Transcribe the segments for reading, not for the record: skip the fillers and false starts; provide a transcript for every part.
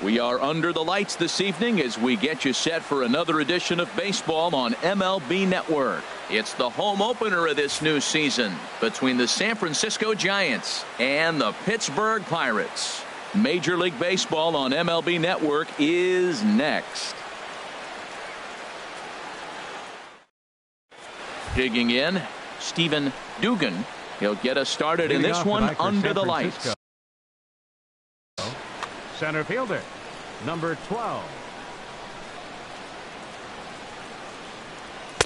We are under the lights this evening as we get you set for another edition of baseball on MLB Network. It's the home opener of this new season between the San Francisco Giants and the Pittsburgh Pirates. Major League Baseball on MLB Network is next. Digging in, Stephen Dugan. He'll get us started in this one under the lights. Center fielder, number 12.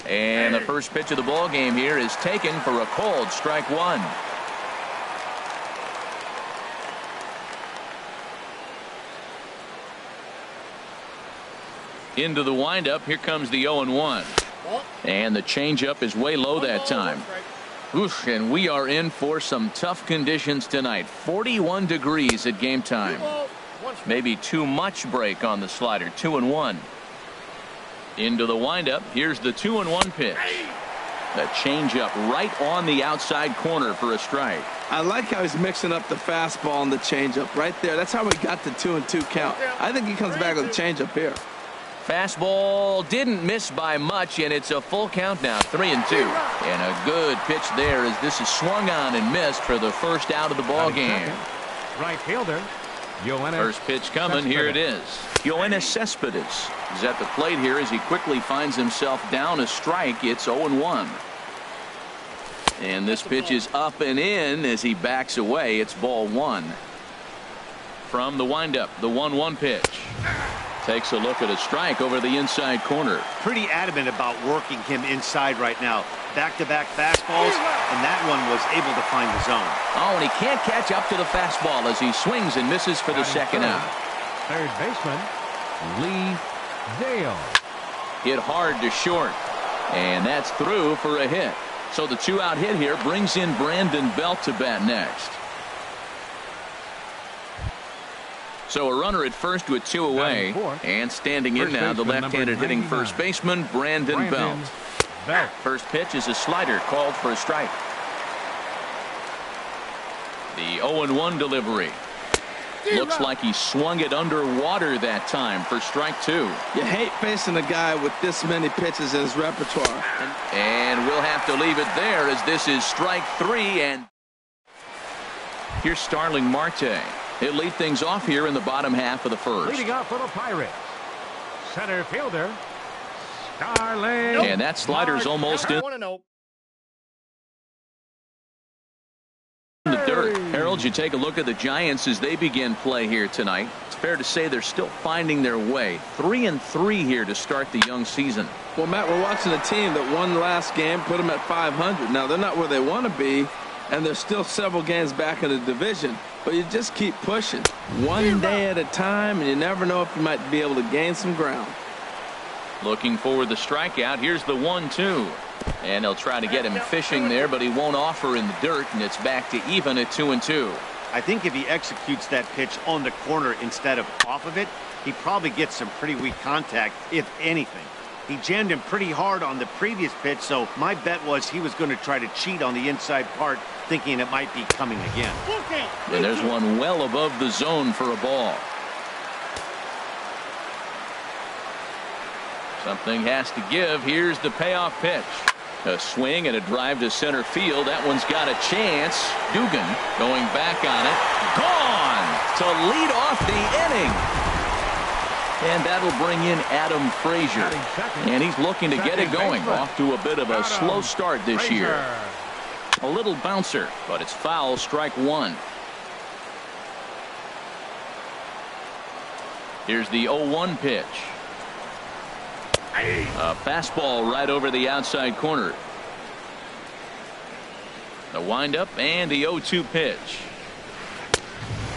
And the first pitch of the ball game here is taken for a cold strike one. Into the windup, here comes the 0-1. And the changeup is way low that time. Oof, and we are in for some tough conditions tonight. 41 degrees at game time. Maybe too much break on the slider. 2-1. Into the windup. Here's the 2-1 pitch. The changeup right on the outside corner for a strike. I like how he's mixing up the fastball and the changeup right there. That's how we got the 2-2 count. I think he comes back with a changeup here. Fastball didn't miss by much, and it's a full count now. 3-2. And a good pitch there as this is swung on and missed for the first out of the ball game. Right fielder. First pitch coming. Here it is. Yoenis Cespedes is at the plate here as he quickly finds himself down a strike. It's 0-1. And this pitch is up and in as he backs away. It's ball one. From the windup, the 1-1 pitch. Takes a look at a strike over the inside corner. Pretty adamant about working him inside right now. Back-to-back fastballs, and that one was able to find the zone. Oh, and he can't catch up to the fastball as he swings and misses for the second out. Third baseman, Lee Dale. Hit hard to short, and that's through for a hit. So the two-out hit here brings in Brandon Belt to bat next. So a runner at first with two away, and standing in now the left-handed hitting first baseman Brandon Belt. First pitch is a slider called for a strike. The 0-1 delivery. Looks like he swung it underwater that time for strike two. You hate facing a guy with this many pitches in his repertoire. And we'll have to leave it there as this is strike three. And here's Starling Marte. He'll lead things off here in the bottom half of the first. Leading off for the Pirates, center fielder, Starling. And that slider's almost in the dirt. Harold, you take a look at the Giants as they begin play here tonight. It's fair to say they're still finding their way. 3-3 here to start the young season. Well, Matt, we're watching a team that won last game, put them at 500. Now, they're not where they want to be, and they're still several games back in the division. But you just keep pushing one day at a time, and you never know if you might be able to gain some ground. Looking for the strikeout. Here's the 1-2. And he'll try to get him fishing there, but he won't offer in the dirt, and it's back to even at 2-2. I think if he executes that pitch on the corner instead of off of it, he probably gets some pretty weak contact, if anything. He jammed him pretty hard on the previous pitch, so my bet was he was going to try to cheat on the inside part, thinking it might be coming again. And there's one well above the zone for a ball. Something has to give. Here's the payoff pitch. A swing and a drive to center field. That one's got a chance. Dugan going back on it. Gone to lead off the inning. And that'll bring in Adam Frazier. And he's looking to get it going. Off to a bit of a slow start this year. A little bouncer, but it's foul. Strike one. Here's the 0-1 pitch. A fastball right over the outside corner. The windup and the 0-2 pitch.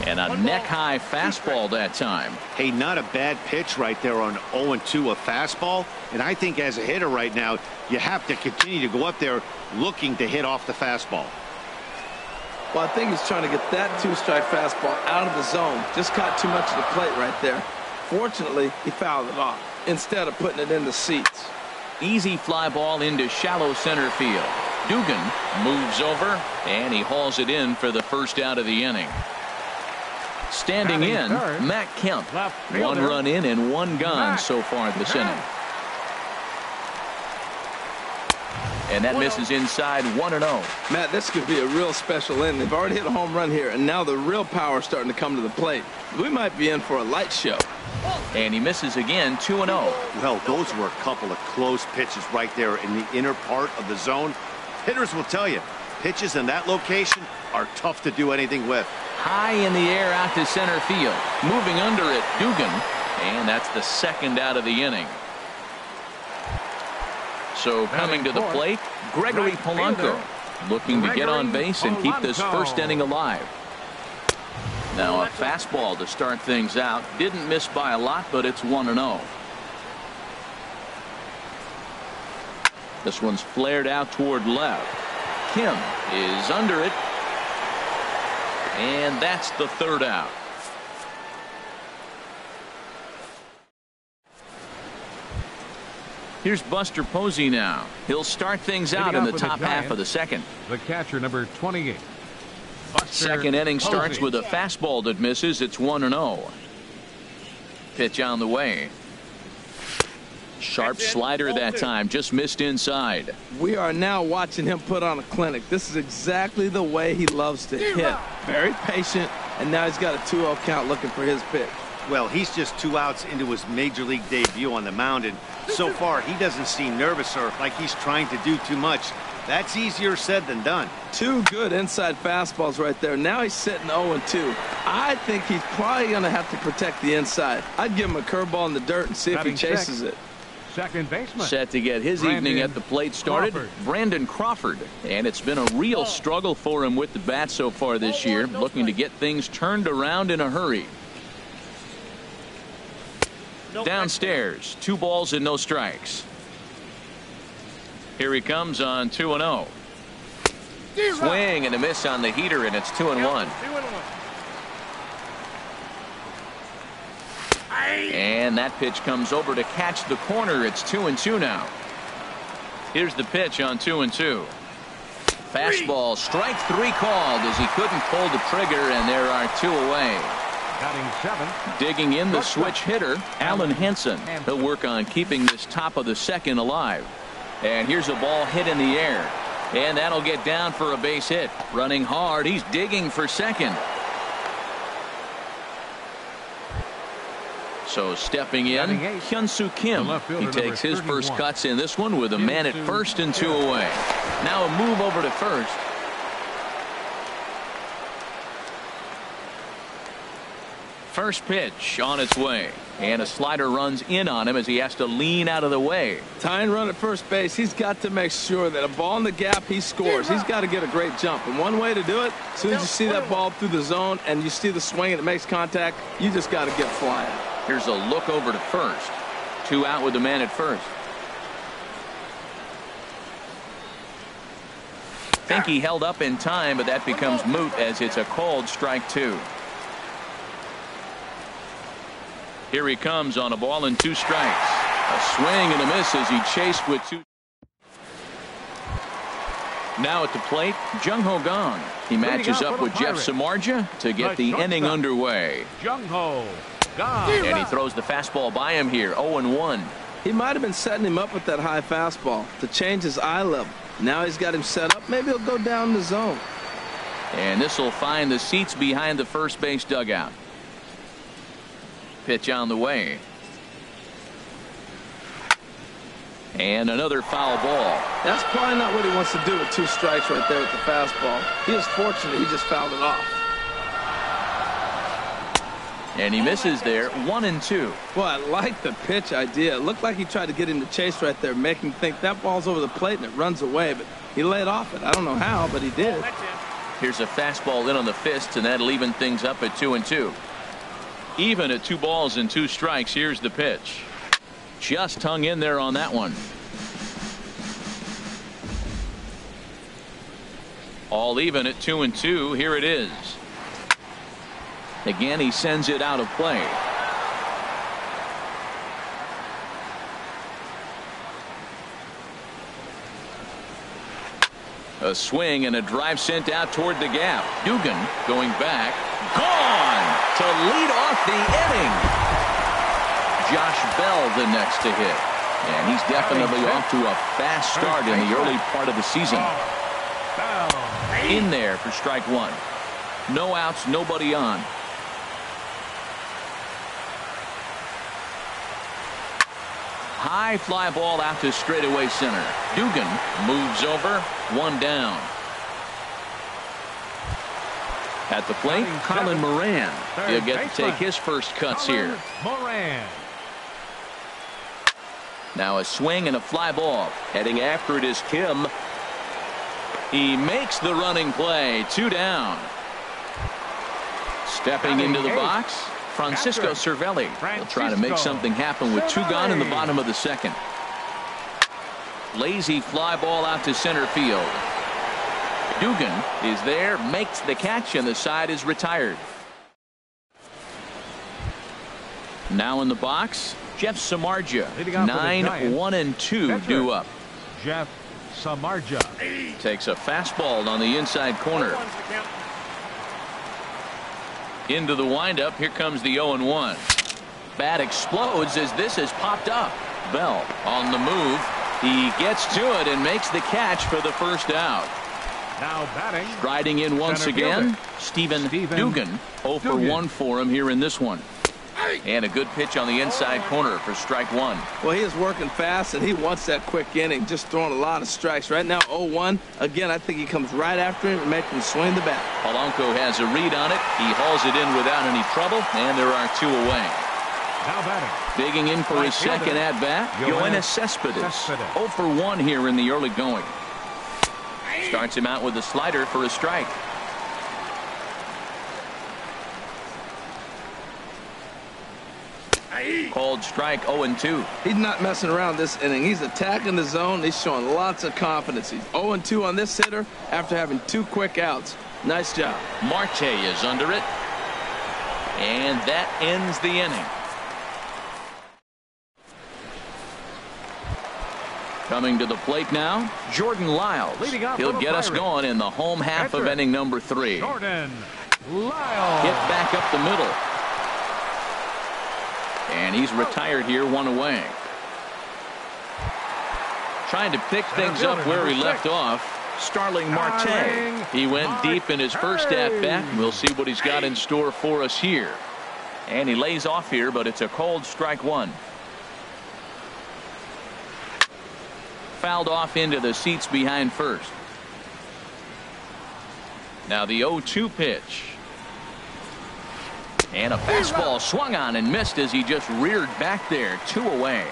And a neck-high fastball that time. Hey, not a bad pitch right there on 0-2, a fastball. And I think as a hitter right now, you have to continue to go up there looking to hit off the fastball. Well, I think he's trying to get that two-strike fastball out of the zone. Just caught too much of the plate right there. Fortunately, he fouled it off instead of putting it in the seats. Easy fly ball into shallow center field. Dugan moves over, and he hauls it in for the first out of the inning. Standing in, Matt Kemp. One run in and one gone so far this inning. And that misses inside 1-0. Matt, this could be a real special inning. They've already hit a home run here, and now the real power is starting to come to the plate. We might be in for a light show. And he misses again, 2-0. Well, those were a couple of close pitches right there in the inner part of the zone. Hitters will tell you, pitches in that location are tough to do anything with. High in the air out to center field. Moving under it, Dugan. And that's the second out of the inning. So coming to the plate, Gregory Polanco, looking to get on base and keep this first inning alive. Now a fastball to start things out. Didn't miss by a lot, but it's 1-0. This one's flared out toward left. Kim is under it. And that's the third out. Here's Buster Posey now. He'll start things out in the top half of the second. The catcher, number 28. Second inning starts with a fastball that misses. It's 1-0. Pitch on the way. Sharp slider that time. Just missed inside. We are now watching him put on a clinic. This is exactly the way he loves to hit. Very patient, and now he's got a 2-0 count looking for his pitch. Well, he's just 2 outs into his major league debut on the mound, and so far he doesn't seem nervous or like he's trying to do too much. That's easier said than done. 2 good inside fastballs right there. Now he's sitting 0-2. I think he's probably going to have to protect the inside. I'd give him a curveball in the dirt and see if he chases it. Second baseman. Set to get his evening at the plate started, Brandon Crawford. And it's been a real struggle for him with the bat so far this year, looking to get things turned around in a hurry. Downstairs, 2 balls and no strikes. Here he comes on 2-0. Swing and a miss on the heater, and it's 2-1. And that pitch comes over to catch the corner. It's 2-2 now. Here's the pitch on 2-2. Fastball, strike 3 called as he couldn't pull the trigger, and there are 2 away. Digging in the switch hitter, Alan Henson. He'll work on keeping this top of the second alive. And here's a ball hit in the air. And that'll get down for a base hit. Running hard, he's digging for second. So stepping in, Hyun-Soo Kim. He takes his first cuts in this one with a man at first and 2 away. Now a move over to first. First pitch on its way, and a slider runs in on him as he has to lean out of the way. Tying run at first base, he's got to make sure that a ball in the gap he scores. He's got to get a great jump, and one way to do it, as soon as you see that ball through the zone and you see the swing and it makes contact, you just got to get flying. Here's a look over to first. 2 out with the man at first. Think he held up in time, but that becomes moot as it's a called strike 2. Here he comes on a ball and 2 strikes. A swing and a miss as he chased with 2. Now at the plate, Jung-Ho Kang. He matches up with Jeff Samardzija to get the inning underway. Jung-Ho Kang. And he throws the fastball by him here, 0-1. He might have been setting him up with that high fastball to change his eye level. Now he's got him set up. Maybe he'll go down the zone. And this will find the seats behind the first base dugout. Pitch on the way. And another foul ball. That's probably not what he wants to do with 2 strikes right there with the fastball. He was fortunate he just fouled it off. And he misses there, 1-2. Well, I like the pitch idea. It looked like he tried to get him to chase right there, make him think that ball's over the plate and it runs away, but he laid off it. I don't know how, but he did. Here's a fastball in on the fist, and that'll even things up at 2-2. Even at 2 balls and 2 strikes. Here's the pitch. Just hung in there on that one. All even at 2-2. Here it is. Again, he sends it out of play. A swing and a drive sent out toward the gap. Dugan going back. Gone to lead off the inning. Josh Bell the next to hit. And he's definitely off to a fast start in the early part of the season. In there for strike one. No outs, nobody on. High fly ball out to straightaway center. Dugan moves over, one down. At the plate, Colin Moran. He'll get to take his first cuts here. Moran. Now a swing and a fly ball. Heading after it is Kim. He makes the running play. Two down. Stepping into the box, Francisco Cervelli. He'll try to make something happen with two gone in the bottom of the second. Lazy fly ball out to center field. Dugan is there, makes the catch, and the side is retired. Now in the box, Jeff Samardzija. 9-1-2 due up. Jeff Samardzija takes a fastball on the inside corner. Into the windup. Here comes the 0-1. Bat explodes as this has popped up. Bell on the move. He gets to it and makes the catch for the first out. Now batting. Striding in once again, Stephen Dugan. 0 for 1 for him here in this one. And a good pitch on the inside corner for strike one. Well, he is working fast, and he wants that quick inning, just throwing a lot of strikes. Right now, 0-1. Again, I think he comes right after him and makes him swing the bat. Polanco has a read on it. He hauls it in without any trouble, and there are two away. Now batting. Digging in for his second at-bat, Yoenis Cespedes. 0 for 1 here in the early going. Starts him out with a slider for a strike. Called strike. 0-2. He's not messing around this inning. He's attacking the zone. He's showing lots of confidence. He's 0-2 on this hitter after having 2 quick outs. Nice job. Marte is under it. And that ends the inning. Coming to the plate now, Jordan Lyles. He'll get us going in the home half of inning number 3. Jordan Lyles. Hit back up the middle. And he's retired here, 1 away. Trying to pick things up where he left off, Starling Marte. He went deep in his first at-bat. We'll see what he's got in store for us here. And he lays off here, but it's a cold strike one. Fouled off into the seats behind first. Now the 0-2 pitch. And a fastball swung on and missed as he just reared back there. 2 away.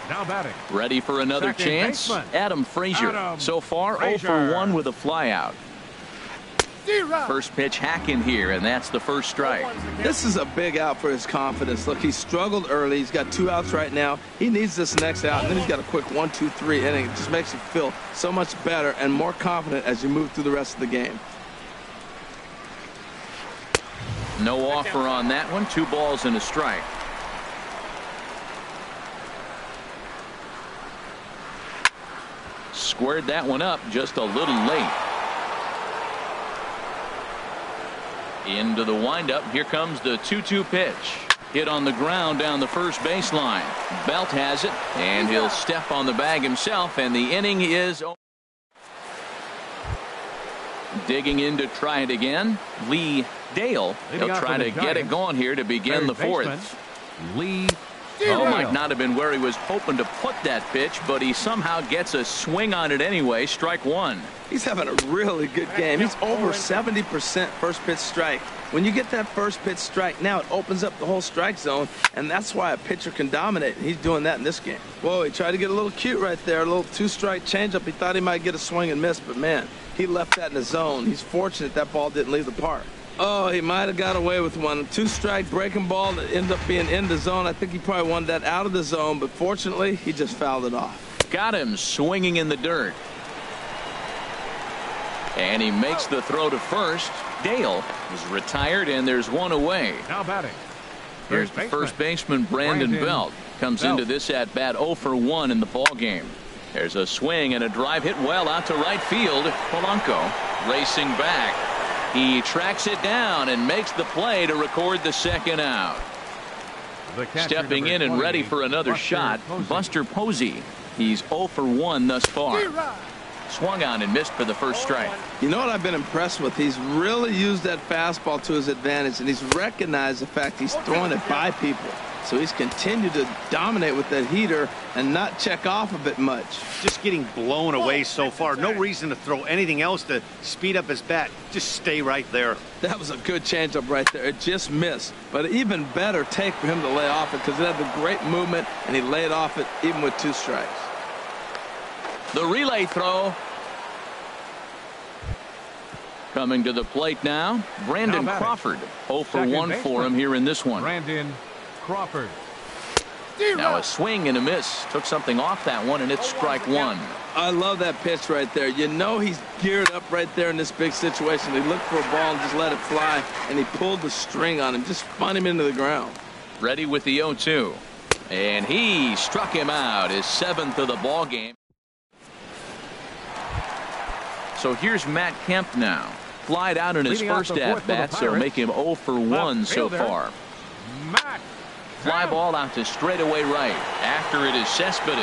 Now batting. Ready for another Second chance. baseman. Adam Frazier. So far 0 for 1 with a flyout. First pitch hack in here, and that's the first strike. This is a big out for his confidence. Look, he struggled early. He's got 2 outs right now. He needs this next out, and then he's got a quick 1-2-3 inning. It just makes you feel so much better and more confident as you move through the rest of the game. No offer on that one. 2 balls and a strike. Squared that one up just a little late. Into the windup. Here comes the 2-2 pitch. Hit on the ground down the first baseline. Belt has it, and he'll step on the bag himself, and the inning is over. Digging in to try it again, Lee Dale. He'll try to get it going here to begin the 4th. Lee Oh, might not have been where he was hoping to put that pitch, but he somehow gets a swing on it anyway. Strike one. He's having a really good game. He's over 70% first pitch strike. When you get that first pitch strike, now it opens up the whole strike zone, and that's why a pitcher can dominate. He's doing that in this game. Whoa, he tried to get a little cute right there, a little 2-strike changeup. He thought he might get a swing and miss, but man, he left that in the zone. He's fortunate that ball didn't leave the park. Oh, he might have got away with one. 2-strike breaking ball that ended up being in the zone. I think he probably wanted that out of the zone, but fortunately, he just fouled it off. Got him swinging in the dirt. And he makes the throw to first. Dale is retired, and there's one away. Now batting. Here's the first baseman, Brandon Belt. Comes into this at-bat 0 for 1 in the ball game. There's a swing and a drive hit well out to right field. Polanco racing back. He tracks it down and makes the play to record the second out. Stepping in and ready for another shot, Buster Posey. He's 0 for 1 thus far. Swung on and missed for the first strike. You know what I've been impressed with? He's really used that fastball to his advantage, and he's recognized the fact he's throwing it by people. So he's continued to dominate with that heater and not check off of it much. Just getting blown away so far. No reason to throw anything else to speed up his bat. Just stay right there. That was a good changeup right there. It just missed. But an even better take for him to lay off it because it had the great movement, and he laid off it even with 2 strikes. The relay throw. Coming to the plate now, Brandon Crawford. 0 for 1 for him here in this one. Brandon Crawford. Now a swing and a miss. Took something off that one, and it's strike 1. I love that pitch right there. You know he's geared up right there in this big situation. He looked for a ball and just let it fly, and he pulled the string on him, just spun him into the ground. Ready with the 0-2. And he struck him out, his 7th of the ball game. So here's Matt Kemp now. Flied out in his first at-bat, so make him 0 for 1 so far. Matt. Fly ball out to straightaway right. After it is Cespedes.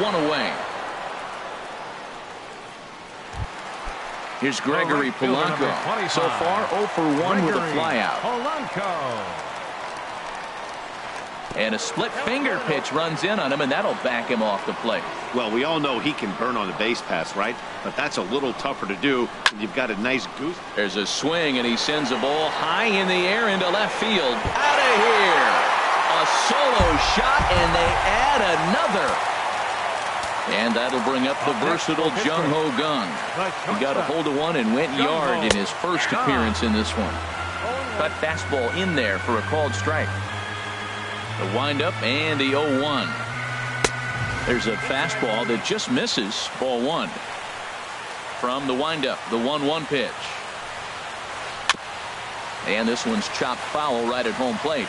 1 away. Here's Gregory Polanco. So far 0 for 1 with a flyout. Polanco. And a split finger pitch runs in on him, and that'll back him off the plate. Well, we all know he can burn on the base pass, right? But that's a little tougher to do when you've got a nice goose. There's a swing, and he sends a ball high in the air into left field. Out of here. A solo shot, and they add another. And that'll bring up the versatile Jung Ho Gung. He got a hold of one and went yard in his first appearance in this one. Cut fastball in there for a called strike. The windup and the 0-1. There's a fastball that just misses. Ball 1. From the windup, the 1-1 pitch. And this one's chopped foul right at home plate.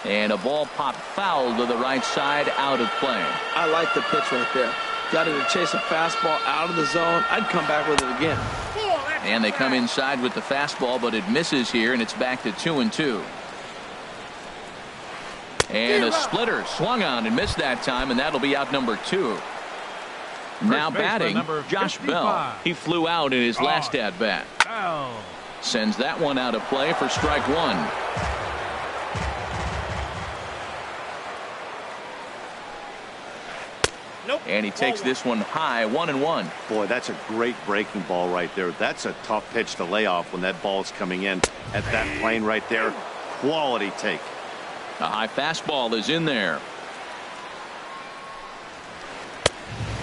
And a ball popped foul to the right side, out of play. I like the pitch right there. Got it to chase a fastball out of the zone. I'd come back with it again. And they come inside with the fastball, but it misses here, and it's back to 2-2. And a splitter swung on and missed that time, and that'll be out number 2. Now batting, Josh Bell. He flew out in his last at-bat. Sends that one out of play for strike 1. And he takes this one high, 1-1. Boy, that's a great breaking ball right there. That's a tough pitch to lay off when that ball's coming in at that plane right there. Quality take. A high fastball is in there.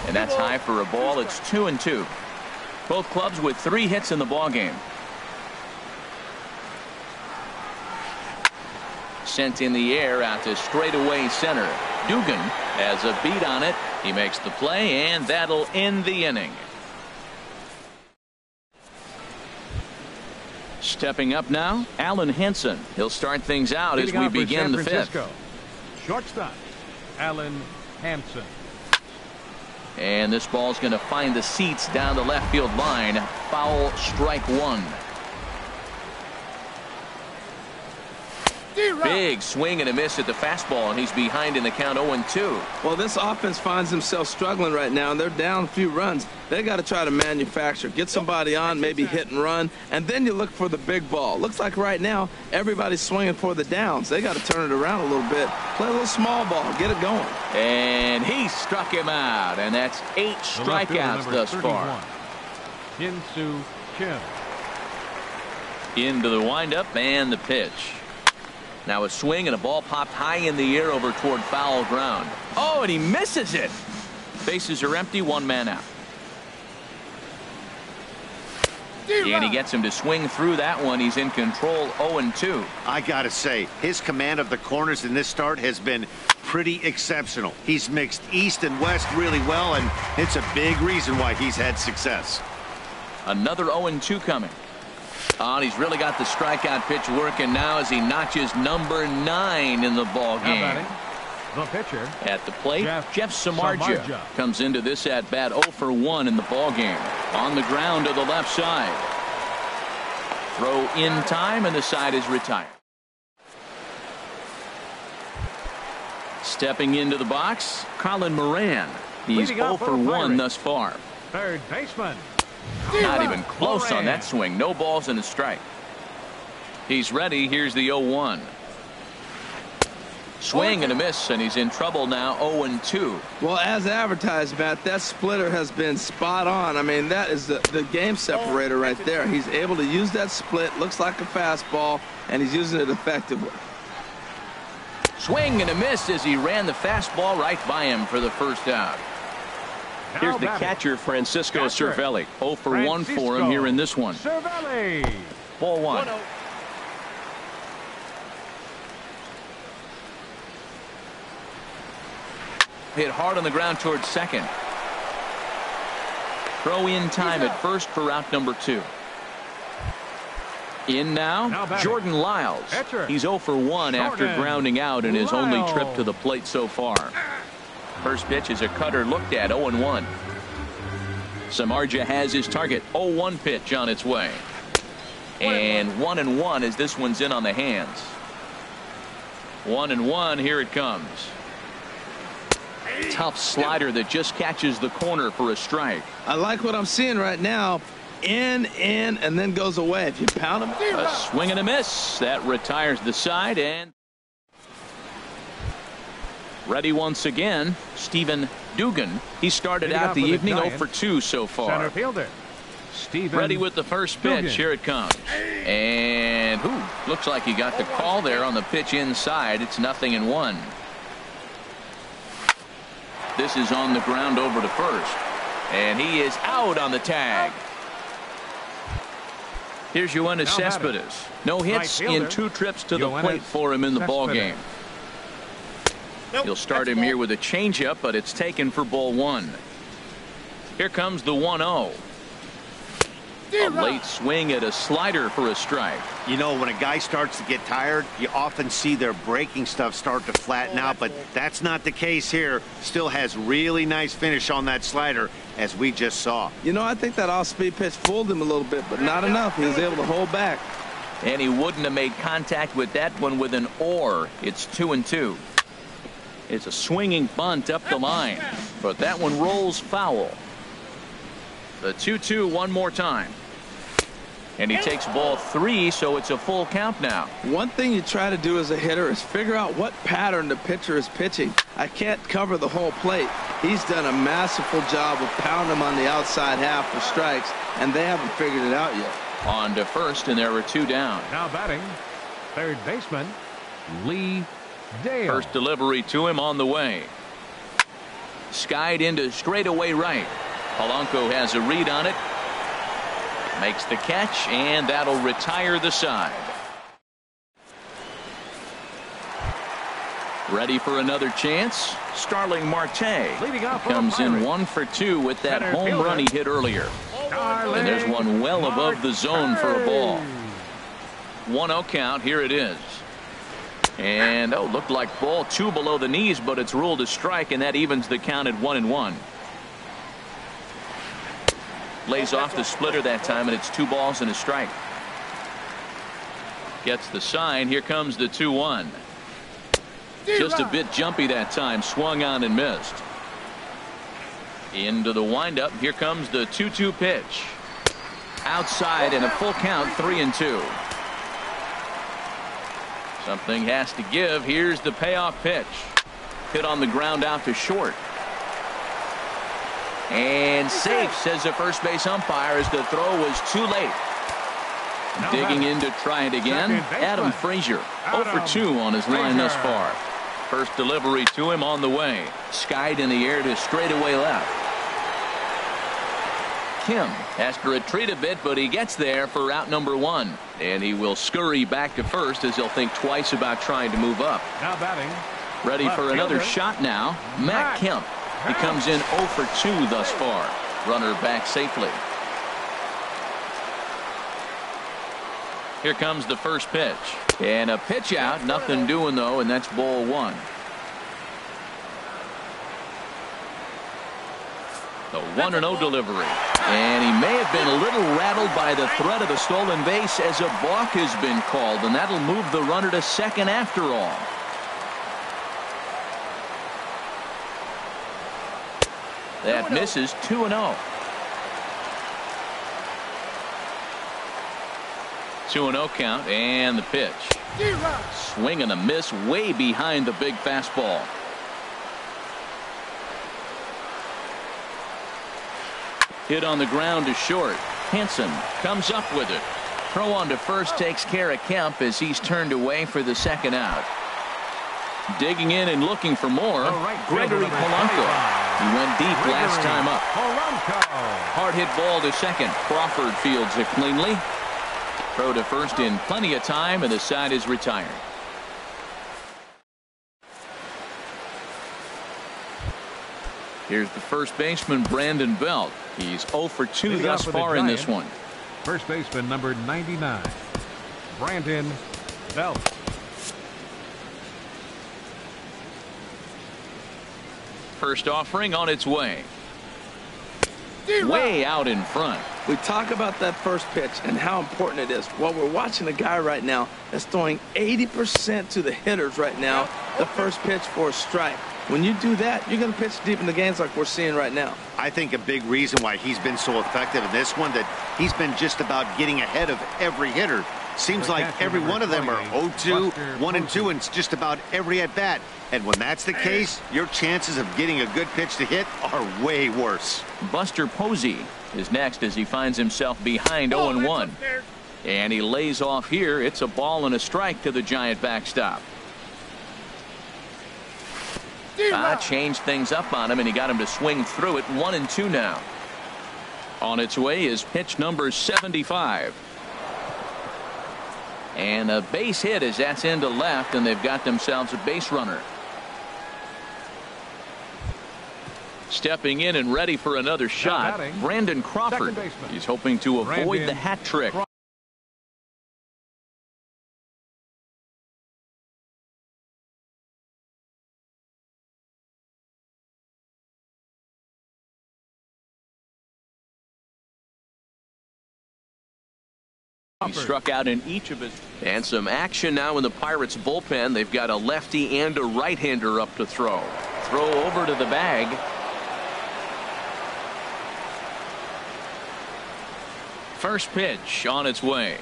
And that's high for a ball. It's 2-2. Both clubs with 3 hits in the ball game. Sent in the air out to straightaway center. Dugan has a beat on it. He makes the play, and that'll end the inning. Stepping up now, Alan Henson. He'll start things out as we begin the 5th. Shortstop, Alan Henson. And this ball's going to find the seats down the left field line. Foul, strike 1. Big swing and a miss at the fastball, and he's behind in the count 0-2. Well, this offense finds themselves struggling right now, and they're down a few runs. They got to try to manufacture, get somebody on, maybe hit and run, and then you look for the big ball. Looks like right now everybody's swinging for the downs. They got to turn it around a little bit, play a little small ball, get it going. And he struck him out, and that's 8 strikeouts thus far. Hyun-Soo Kim. Into the windup and the pitch. Now a swing and a ball popped high in the air over toward foul ground. Oh, and he misses it. Bases are empty, 1 man out. And he gets him to swing through that one. He's in control, 0-2. I gotta say, his command of the corners in this start has been pretty exceptional. He's mixed east and west really well, and it's a big reason why he's had success. Another 0-2 coming. Oh, and he's really got the strikeout pitch working now as he notches number 9 in the ball game. The pitcher At the plate, Jeff Samardzija comes into this at bat 0 for 1 in the ball game. On the ground to the left side. Throw in time, and the side is retired. Stepping into the box, Colin Moran. He's 0 for 1 thus far. Third baseman. Not even close on that swing. No balls and a strike. He's ready. Here's the 0-1. Swing and a miss, and he's in trouble now. 0-2. Well, as advertised, Matt, that splitter has been spot on. I mean, that is the game separator right there. He's able to use that split. Looks like a fastball, and he's using it effectively. Swing and a miss as he ran the fastball right by him for the first out. Here's the catcher, Francisco Cervelli. 0 for 1 for him here in this one. Cervelli. Ball 1. Hit hard on the ground towards second. Throw in time at first for out number 2. In now Jordan Lyles. He's 0 for 1 after grounding out in his only trip to the plate so far. First pitch is a cutter looked at. 0-1. Samardzija has his target. 0-1 pitch on its way. And 1-1 as this one's in on the hands. 1-1. Here it comes. Tough slider that just catches the corner for a strike. I like what I'm seeing right now. In, and then goes away. If you pound him. A swing and a miss. That retires the side. And ready once again, Stephen Dugan. He started out the evening 0 for 2 so far. Center fielder Stephen ready with the first pitch. Dugan. Here it comes. And looks like he got the call there on the pitch inside. It's 0-1. This is on the ground over to first. And he is out on the tag. Here's Yoenis Cespedes. No hits in 2 trips to the plate for him in the ball game. He'll start him here with a changeup, but it's taken for ball 1. Here comes the 1-0. A late swing at a slider for a strike. You know, when a guy starts to get tired, you often see their breaking stuff start to flatten out, but that's not the case here. Still has really nice finish on that slider, as we just saw. You know, I think that off-speed pitch fooled him a little bit, but not enough. He was able to hold back. And he wouldn't have made contact with that one with an or. It's 2-2. It's a swinging bunt up the line, but that one rolls foul. The 2-2 one more time. And he takes ball 3, so it's a full count now. One thing you try to do as a hitter is figure out what pattern the pitcher is pitching. I can't cover the whole plate. He's done a masterful job of pounding him on the outside half for strikes, and they haven't figured it out yet. On to first, and there are 2 down. Now batting, third baseman Lee Dale. First delivery to him on the way. Skied into straightaway right. Polanco has a read on it. Makes the catch, and that'll retire the side. Ready for another chance. Starling Marte comes in 1 for 2 with that home run he hit earlier. And there's one well above the zone for a ball. 1-0 count. Here it is. And looked like ball 2 below the knees, but it's ruled a strike, and that evens the count at 1-1. Lays off the splitter that time, and it's 2 balls and a strike. Gets the sign. Here comes the 2-1. Just a bit jumpy that time. Swung on and missed. Into the windup. Here comes the 2-2 pitch. Outside and a full count. 3-2. Something has to give. Here's the payoff pitch. Hit on the ground out to short. And safe, says the first base umpire, as the throw was too late. Digging in to try it again, Adam Frazier. 0 for 2 on his line thus far. First delivery to him on the way. Skied in the air to straightaway left. Kim has to retreat a bit, but he gets there for out number 1. And he will scurry back to first as he'll think twice about trying to move up. Now batting. Ready for another shot now. Matt Kemp. He comes in 0 for 2 thus far. Runner back safely. Here comes the first pitch. And a pitch out. Nothing doing, though, and that's ball one. The 1-0 delivery. And he may have been a little rattled by the threat of the stolen base as a balk has been called, and that'll move the runner to second after all. That misses. 2-0. 2-0 count, and the pitch. Swing and a miss way behind the big fastball. Hit on the ground to short. Hansen comes up with it. Throw on to first takes care of Kemp as he's turned away for the second out. Digging in and looking for more, Gregory Polanco. He went deep last time up. Hard hit ball to second. Crawford fields it cleanly. Throw to first in plenty of time, and the side is retired. Here's the first baseman, Brandon Belt. He's 0 for 2 thus far in this one. First baseman, number 99, Brandon Belt. First offering on its way. Way out in front. We talk about that first pitch and how important it is. Well, we're watching a guy right now that's throwing 80% to the hitters right now. The first pitch for a strike. When you do that, you're going to pitch deep in the games like we're seeing right now. I think a big reason why he's been so effective in this one, that he's been just about getting ahead of every hitter. Seems like every one of them are 0-2, 1-2, and just about every at-bat. And when that's the case, your chances of getting a good pitch to hit are way worse. Buster Posey is next as he finds himself behind 0-1. And he lays off here. It's a ball and a strike to the Giant backstop. Changed things up on him, and he got him to swing through it. 1-2 now. On its way is pitch number 75. And a base hit as that's into left, and they've got themselves a base runner. Stepping in and ready for another shot, Brandon Crawford. He's hoping to avoid the hat trick. He struck out in each of his. And some action now in the Pirates bullpen. They've got a lefty and a right-hander up to throw. Throw over to the bag. First pitch on its way.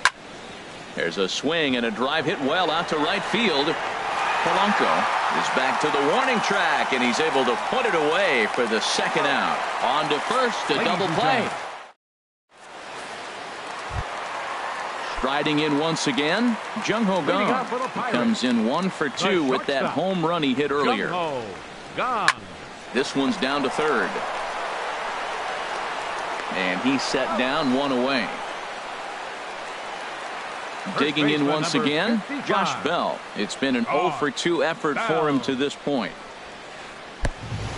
There's a swing and a drive hit well out to right field. Polanco is back to the warning track, and he's able to put it away for the second out. On to first, a double play. Striding in once again, Jung-Ho Kang comes in 1 for 2 with that home run he hit earlier. This one's down to third. And he's set down, 1 away. Digging in once again, Josh Bell. It's been an 0 for 2 effort for him to this point.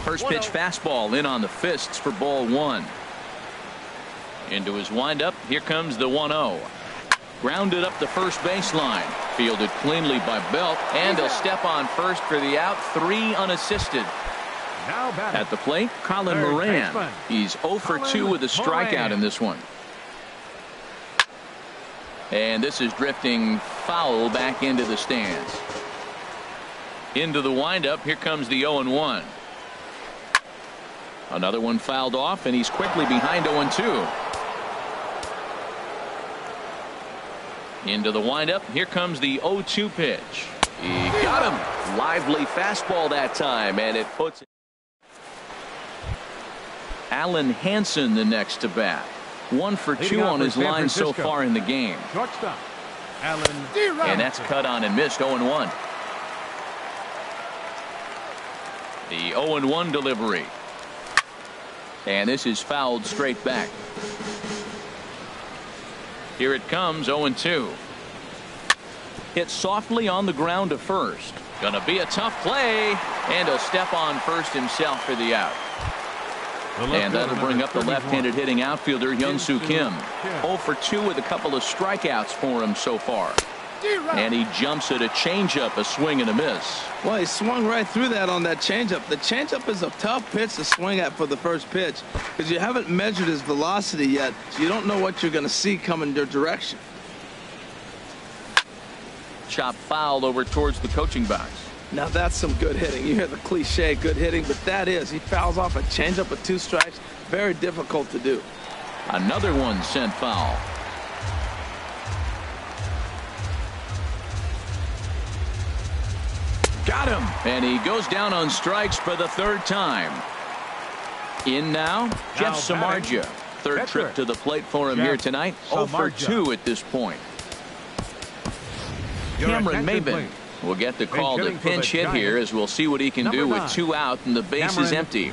First pitch fastball in on the fists for ball 1. Into his windup, here comes the 1-0. Grounded up the first baseline. Fielded cleanly by Belt, and he'll step on first for the out. 3 unassisted. At the plate, Colin Moran. He's 0 for 2 with a strikeout in this one. And this is drifting foul back into the stands. Into the windup, here comes the 0-1. Another one fouled off, and he's quickly behind 0-2. Into the windup, here comes the 0-2 pitch. He got him. Lively fastball that time, and it puts it. Alan Hansen the next to bat. 1 for 2 on his line so far in the game. And that's cut on and missed. 0-1. The 0-1 delivery. And this is fouled straight back. Here it comes, 0-2. Hit softly on the ground to first. Gonna be a tough play, and he'll step on first himself for the out. And that'll bring up the left-handed hitting outfielder Hyun-Soo Kim. 0 for 2 with a couple of strikeouts for him so far. And he jumps at a changeup, a swing and a miss. Well, he swung right through that on that changeup. The changeup is a tough pitch to swing at for the first pitch because you haven't measured his velocity yet, so you don't know what you're going to see coming your direction. Chop foul over towards the coaching box. Now that's some good hitting. You hear the cliche good hitting, but that is. He fouls off a changeup with 2 strikes. Very difficult to do. Another one sent foul. Got him. And he goes down on strikes for the 3rd time. In now, Jeff Samardzija. 3rd trip to the plate for him here tonight. 0 for 2 at this point. Cameron Maben will get the call to pinch hit here, as we'll see what he can do with 2 out and the base is empty.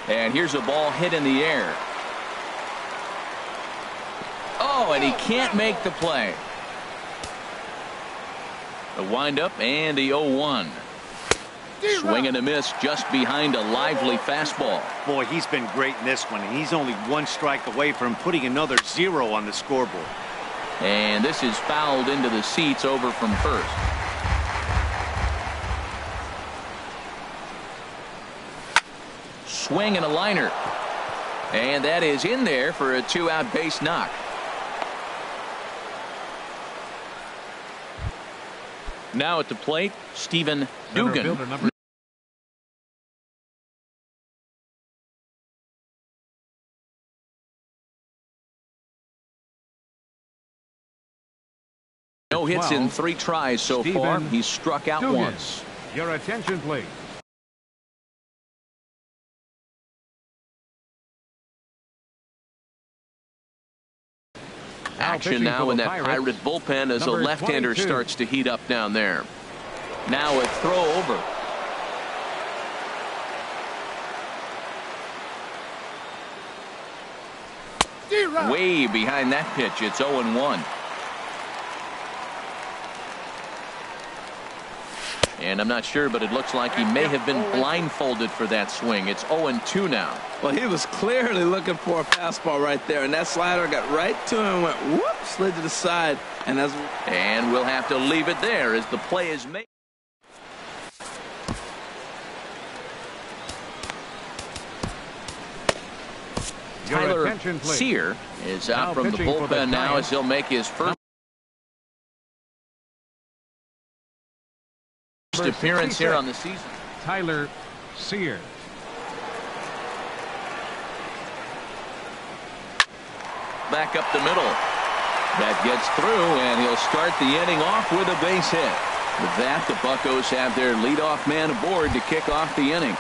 And here's a ball hit in the air. Oh, and he can't make the play. The windup and the 0-1. Swing and a miss just behind a lively fastball. Boy, he's been great in this one, and he's only 1 strike away from putting another 0 on the scoreboard. And this is fouled into the seats over from first. Swing and a liner. And that is in there for a 2-out base knock. Now at the plate, Stephen Dugan. No hits in 3 tries so far. He's struck out once. Your attention, please. Action now in that Pirate bullpen as a left-hander starts to heat up down there. Now a throw over. Way behind that pitch. It's 0-1. And I'm not sure, but it looks like he may have been blindfolded for that swing. It's 0-2 now. Well, he was clearly looking for a fastball right there, and that slider got right to him and went whoop, slid to the side. And we'll have to leave it there as the play is made. Tyler Sear is out from the bullpen now as he'll make his first appearance here on the season. Tyler Sear. Back up the middle. That gets through, and he'll start the inning off with a base hit. With that, the Buccos have their leadoff man aboard to kick off the inning.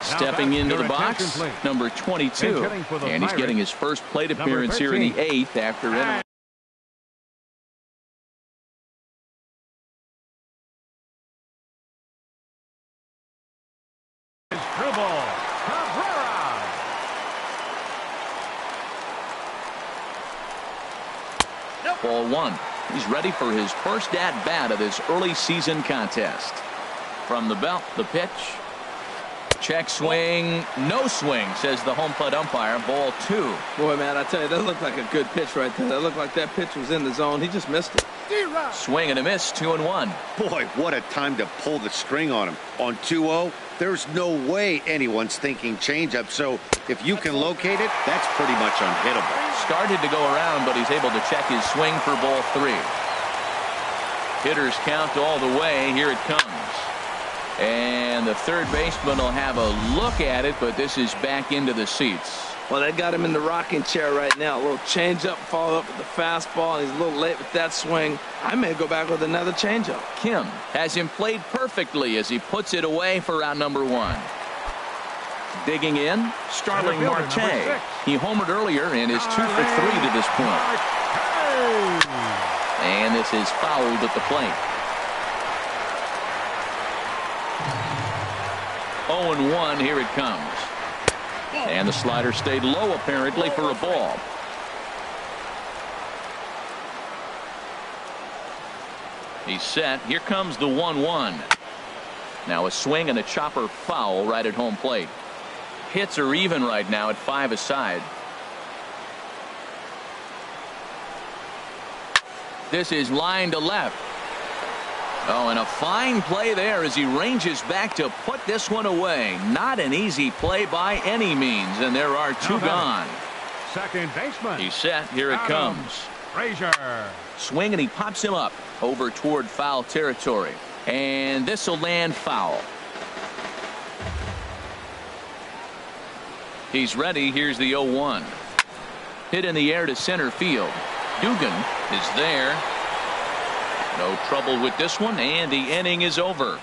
Stepping into the box, number 22, and he's getting his first plate appearance here in the 8th after entering. Ball 1. He's ready for his first at-bat of this early season contest. From the belt, the pitch. Check swing, no swing, says the home plate umpire. Ball 2. Boy, man, I tell you, that looked like a good pitch right there. That looked like that pitch was in the zone. He just missed it. Swing and a miss, 2-1. Boy, what a time to pull the string on him. On 2-0, there's no way anyone's thinking changeup. So if you can locate it, that's pretty much unhittable. Started to go around, but he's able to check his swing for ball 3. Hitters count all the way. Here it comes. And the third baseman will have a look at it, but this is back into the seats. Well, they got him in the rocking chair right now. A little changeup, followed up with the fastball, and he's a little late with that swing. I may go back with another changeup. Kim has him played perfectly as he puts it away for round number 1. Digging in, Starling Marte. He homered earlier and is 2 for 3 to this point. And this is fouled at the plate. 0-1. Here it comes. And the slider stayed low apparently for a ball. He's set. Here comes the 1-1. Now a swing and a chopper foul right at home plate. Hits are even right now at 5 aside. This is line to left. Oh, and a fine play there as he ranges back to put this one away. Not an easy play by any means, and there are 2 gone. Second baseman. He's set. Here it comes. Frazier. Swing, and he pops him up over toward foul territory. And this will land foul. He's ready. Here's the 0-1. Hit in the air to center field. Dugan is there. No trouble with this one, and the inning is over.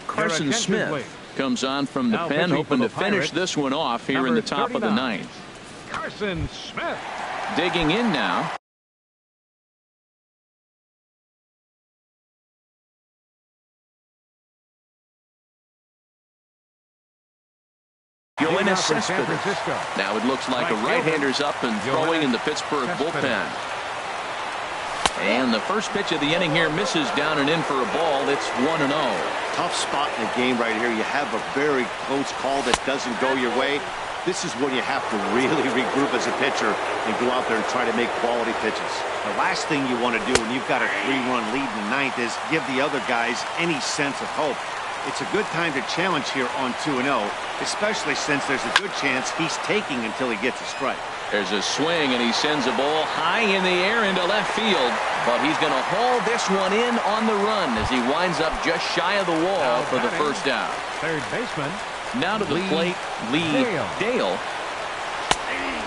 Carson Smith comes on from the pen, hoping to finish this one off here in the top of the 9th. Carson Smith. Digging in now. Now it looks like a right-hander's up and throwing in the Pittsburgh bullpen. And the first pitch of the inning here misses down and in for a ball. It's 1-0. Tough spot in the game right here. You have a very close call that doesn't go your way. This is when you have to really regroup as a pitcher and go out there and try to make quality pitches. The last thing you want to do when you've got a 3-run lead in the 9th is give the other guys any sense of hope. It's a good time to challenge here on 2-0, especially since there's a good chance he's taking until he gets a strike. There's a swing, and he sends a ball high in the air into left field, but he's going to haul this one in on the run as he winds up just shy of the wall for the first out. Third baseman. Now to the plate, Lee Dale.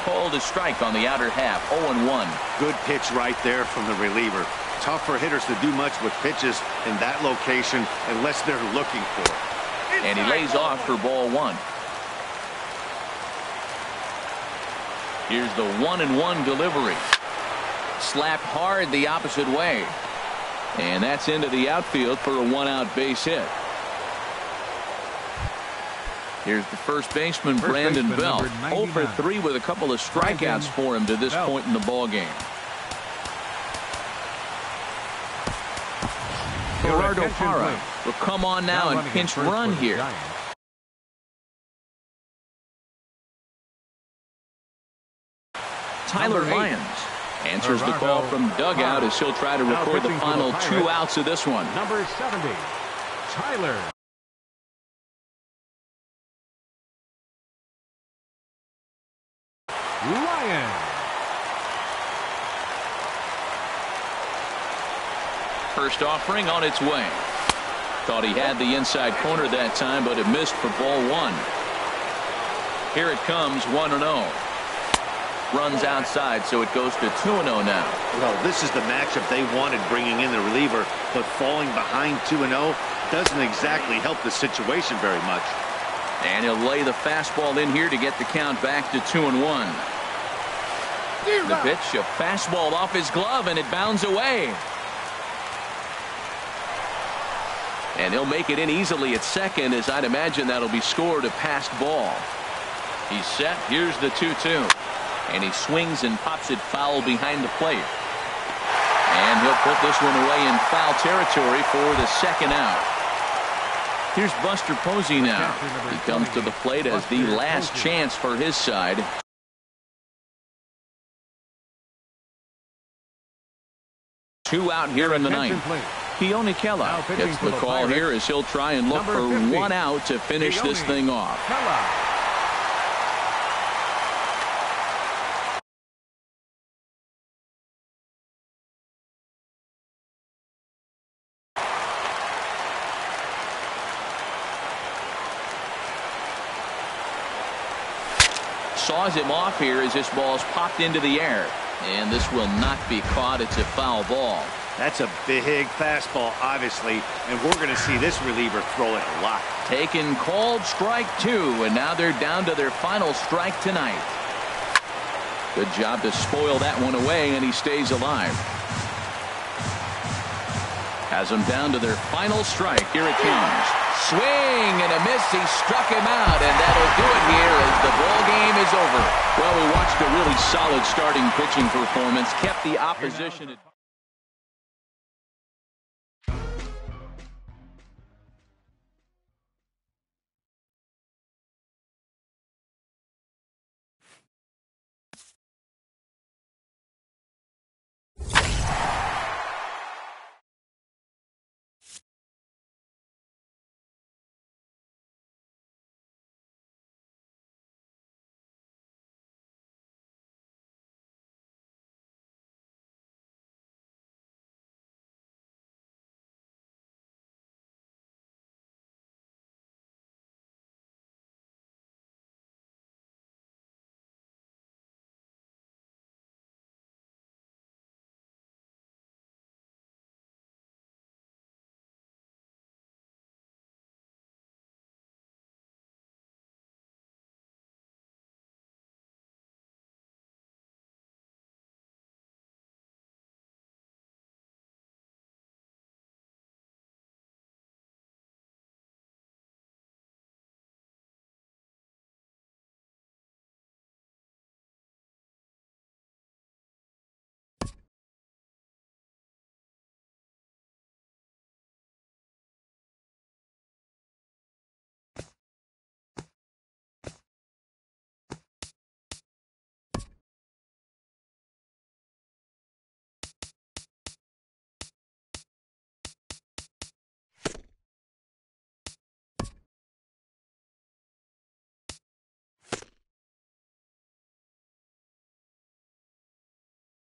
Called a strike on the outer half, 0-1. Good pitch right there from the reliever. Tough for hitters to do much with pitches in that location unless they're looking for it. And he lays off for ball 1. Here's the 1-1 delivery. Slapped hard the opposite way. And that's into the outfield for a 1-out base hit. Here's the first baseman, Brandon Belt. 0 for 3 with a couple of strikeouts for him to this point in the ball game. Gerardo Parra will come on now and pinch run here. Tyler Lyons answers the call from dugout as he'll try to record the final 2 outs of this one. Number 70, Tyler. Lyons. First offering on its way. Thought he had the inside corner that time, but it missed for ball 1. Here it comes, 1-0. Runs outside, so it goes to 2-0 now. Well, this is the matchup they wanted, bringing in the reliever, but falling behind 2-0 doesn't exactly help the situation very much. And he'll lay the fastball in here to get the count back to 2-1. The pitch, a fastball off his glove, and it bounds away. And he'll make it in easily at second, as I'd imagine that'll be scored a passed ball. He's set. Here's the 2-2. And he swings and pops it foul behind the plate. And he'll put this one away in foul territory for the second out. Here's Buster Posey now. He comes to the plate as the last chance for his side. Two out here in the 9th. Keone Kela gets the call here as he'll try and look for 1 out to finish this thing off. Saws him off here as this ball's popped into the air. And this will not be caught. It's a foul ball. That's a big fastball, obviously, and we're going to see this reliever throw it a lot. Taken called strike 2, and now they're down to their final strike tonight. Good job to spoil that one away, and he stays alive. Has them down to their final strike. Here it comes. Swing and a miss. He struck him out, and that'll do it here as the ball game is over. Well, we watched a really solid starting pitching performance, kept the opposition at